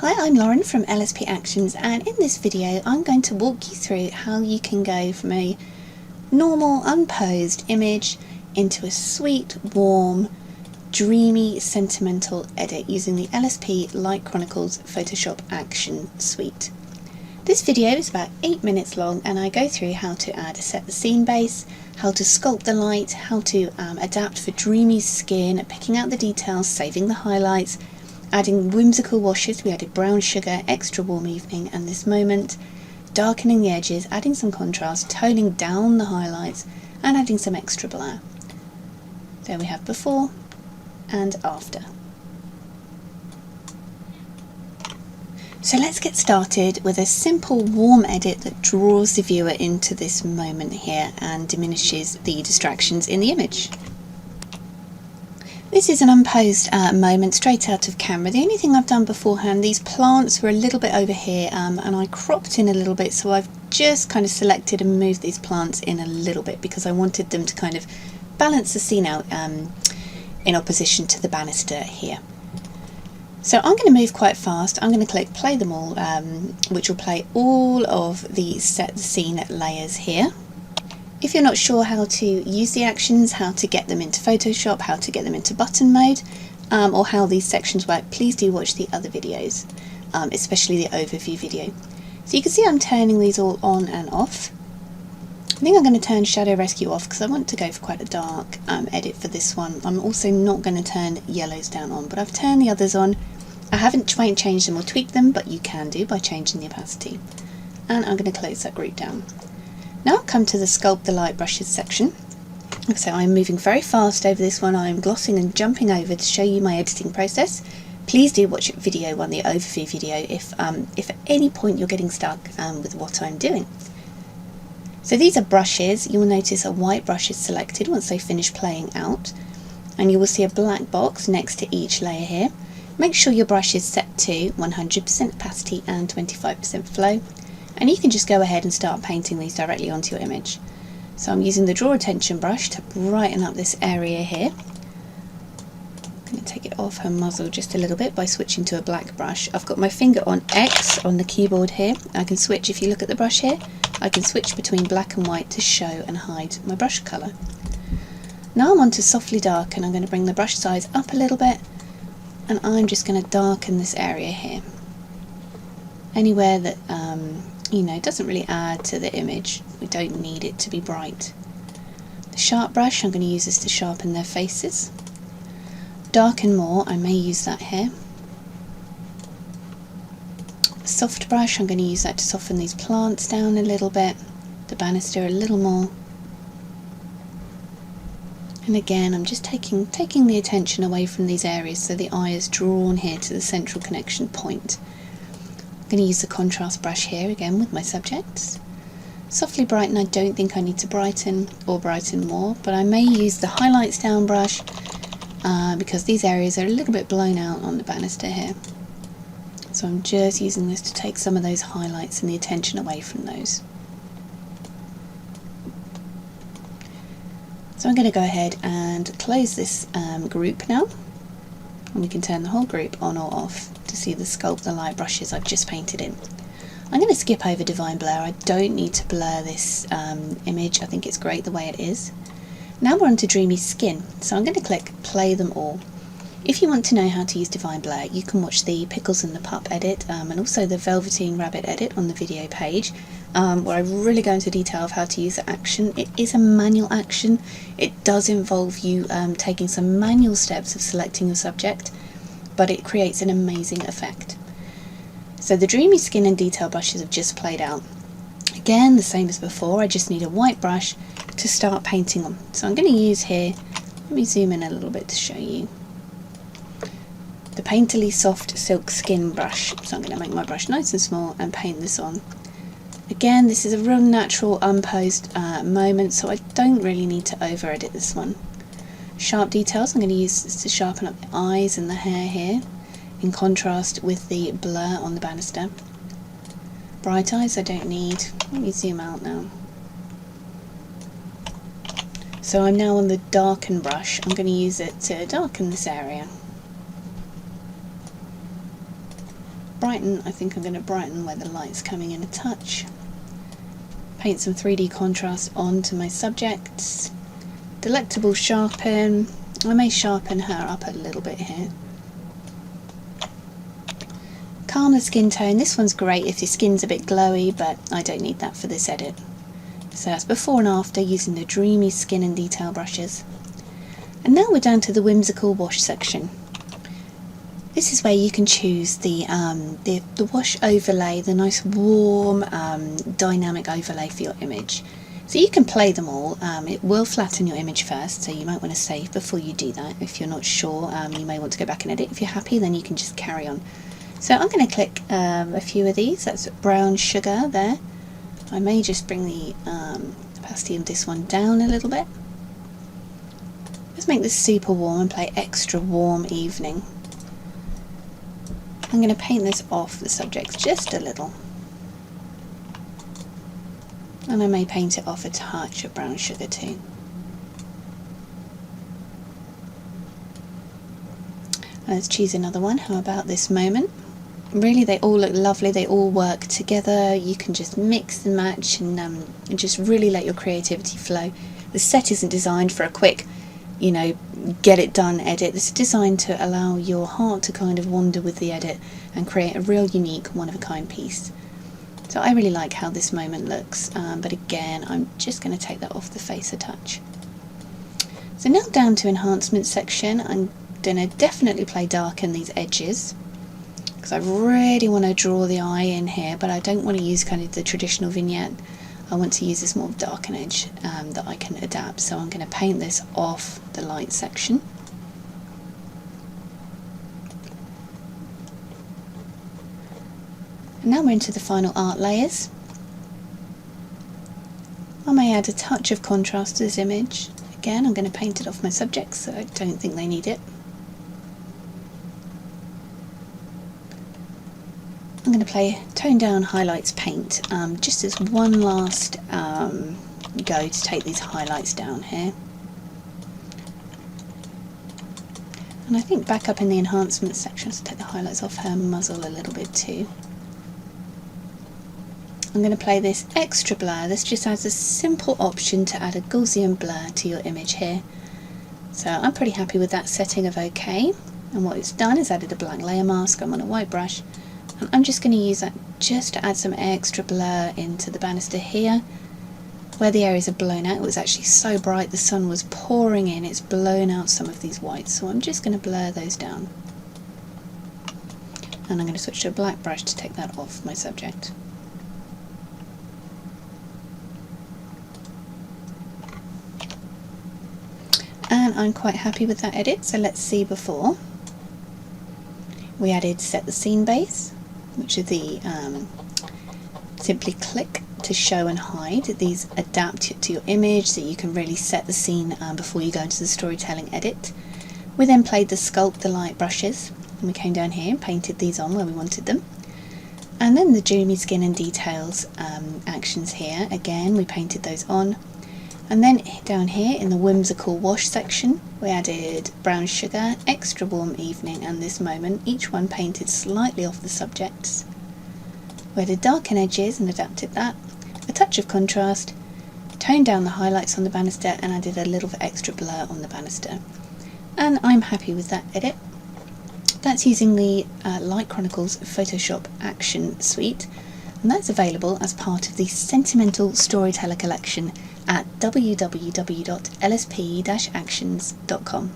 Hi, I'm Lauren from LSP Actions, and in this video I'm going to walk you through how you can go from a normal unposed image into a sweet, warm, dreamy, sentimental edit using the LSP Light Chronicles Photoshop Action Suite. This video is about 8 minutes long and I go through how to add a set the scene base, how to sculpt the light, how to adapt for dreamy skin, picking out the details, saving the highlights, adding whimsical washes. We added brown sugar, extra warm evening and this moment, darkening the edges, adding some contrast, toning down the highlights and adding some extra blur. There we have before and after. So let's get started with a simple warm edit that draws the viewer into this moment here and diminishes the distractions in the image. This is an unposed moment straight out of camera. The only thing I've done beforehand, these plants were a little bit over here and I cropped in a little bit, so I've just kind of selected and moved these plants in a little bit because I wanted them to kind of balance the scene out in opposition to the banister here. So I'm going to move quite fast. I'm going to click play them all, which will play all of the set the scene layers here. If you're not sure how to use the actions, how to get them into Photoshop, how to get them into button mode, or how these sections work, please do watch the other videos, especially the overview video. So you can see I'm turning these all on and off. I think I'm going to turn Shadow Rescue off because I want to go for quite a dark edit for this one. I'm also not going to turn yellows down on, but I've turned the others on. I haven't changed them or tweaked them, but you can do by changing the opacity. And I'm going to close that group down. Now I'll come to the Sculpt the Light Brushes section. So I'm moving very fast over this one. I'm glossing and jumping over to show you my editing process. Please do watch video 1, the overview video, if at any point you're getting stuck with what I'm doing. So these are brushes. You will notice a white brush is selected once they finish playing out, and you will see a black box next to each layer here. Make sure your brush is set to 100% opacity and 25% flow, and you can just go ahead and start painting these directly onto your image. So I'm using the Draw Attention brush to brighten up this area here. I'm going to take it off her muzzle just a little bit by switching to a black brush. I've got my finger on X on the keyboard here. I can switch, if you look at the brush here, I can switch between black and white to show and hide my brush colour. Now I'm on to Softly Darken. I'm going to bring the brush size up a little bit and I'm just going to darken this area here. Anywhere that you know, doesn't really add to the image. We don't need it to be bright. The sharp brush, I'm going to use this to sharpen their faces. Darken more, I may use that here. The soft brush, I'm going to use that to soften these plants down a little bit. The banister a little more. And again, I'm just taking the attention away from these areas so the eye is drawn here to the central connection point. I'm going to use the contrast brush here again with my subjects. Softly brighten, I don't think I need to brighten or brighten more, but I may use the highlights down brush because these areas are a little bit blown out on the banister here. So I'm just using this to take some of those highlights and the attention away from those. So I'm going to go ahead and close this group now, and we can turn the whole group on or off to see the Sculpt the Light brushes I've just painted in. I'm going to skip over Divine Blur. I don't need to blur this image. I think it's great the way it is. Now we're on to Dreamy Skin, so I'm going to click Play Them All. If you want to know how to use Divine Blur, you can watch the Pickles and the Pup edit and also the Velveteen Rabbit edit on the video page, where I really go into detail of how to use the action. It is a manual action. It does involve you taking some manual steps of selecting your subject, but it creates an amazing effect. So the Dreamy Skin and Detail brushes have just played out. Again, the same as before, I just need a white brush to start painting on. So I'm going to use here, let me zoom in a little bit to show you, the Painterly Soft Silk Skin brush. So I'm going to make my brush nice and small and paint this on. Again, this is a real natural unposed moment, so I don't really need to over edit this one. Sharp Details, I'm going to use this to sharpen up the eyes and the hair here, in contrast with the blur on the banister. Bright Eyes I don't need. Let me zoom out now. So I'm now on the Darken brush. I'm going to use it to darken this area. brighten, I think I'm going to brighten where the light's coming in a touch. Paint some 3D contrast onto my subjects. Delectable sharpen. I may sharpen her up a little bit here. Calmer skin tone. This one's great if your skin's a bit glowy, but I don't need that for this edit. So that's before and after using the dreamy skin and detail brushes. And now we're down to the whimsical wash section. This is where you can choose the wash overlay, the nice warm dynamic overlay for your image. So you can play them all. It will flatten your image first, so you might want to save before you do that. If you're not sure, you may want to go back and edit. If you're happy, then you can just carry on. So I'm going to click a few of these. That's brown sugar there. I may just bring the opacity of this one down a little bit. Let's make this super warm and play extra warm evening. I'm going to paint this off the subjects just a little. And I may paint it off a touch of brown sugar too. Let's choose another one. How about this moment? Really, they all look lovely. They all work together. You can just mix and match and just really let your creativity flow. The set isn't designed for a quick, you know, get it done edit. This is designed to allow your heart to kind of wander with the edit and create a real unique, one-of-a-kind piece. So I really like how this moment looks, but again, I'm just going to take that off the face a touch. So now down to enhancement section. I'm going to definitely play darken these edges, because I really want to draw the eye in here, but I don't want to use kind of the traditional vignette. I want to use this more darken edge that I can adapt. So I'm going to paint this off the light section. And now we're into the final art layers. I may add a touch of contrast to this image. Again, I'm going to paint it off my subjects, so I don't think they need it. I'm going to play Tone Down Highlights Paint, just as one last go to take these highlights down here. And I think back up in the enhancement section, let's take the highlights off her muzzle a little bit too. I'm going to play this extra blur. This just adds a simple option to add a Gaussian blur to your image here. So I'm pretty happy with that setting of OK. And what it's done is added a black layer mask. I'm on a white brush. And I'm just going to use that just to add some extra blur into the banister here. Where the areas are blown out, it was actually so bright, the sun was pouring in, it's blown out some of these whites. So I'm just going to blur those down. And I'm going to switch to a black brush to take that off my subject. And I'm quite happy with that edit, so let's see before. We added set the scene base, which are the simply click to show and hide. These adapt to your image so you can really set the scene before you go into the storytelling edit. We then played the sculpt the light brushes, and we came down here and painted these on where we wanted them. And then the dreamy skin and details actions here, again we painted those on. And then down here in the whimsical wash section, we added brown sugar, extra warm evening and this moment, each one painted slightly off the subjects. We added darken edges and adapted that, a touch of contrast, toned down the highlights on the banister and added a little bit extra blur on the banister. And I'm happy with that edit. That's using the Light Chronicles Photoshop Action Suite, and that's available as part of the Sentimental Storyteller Collection at www.lsp-actions.com.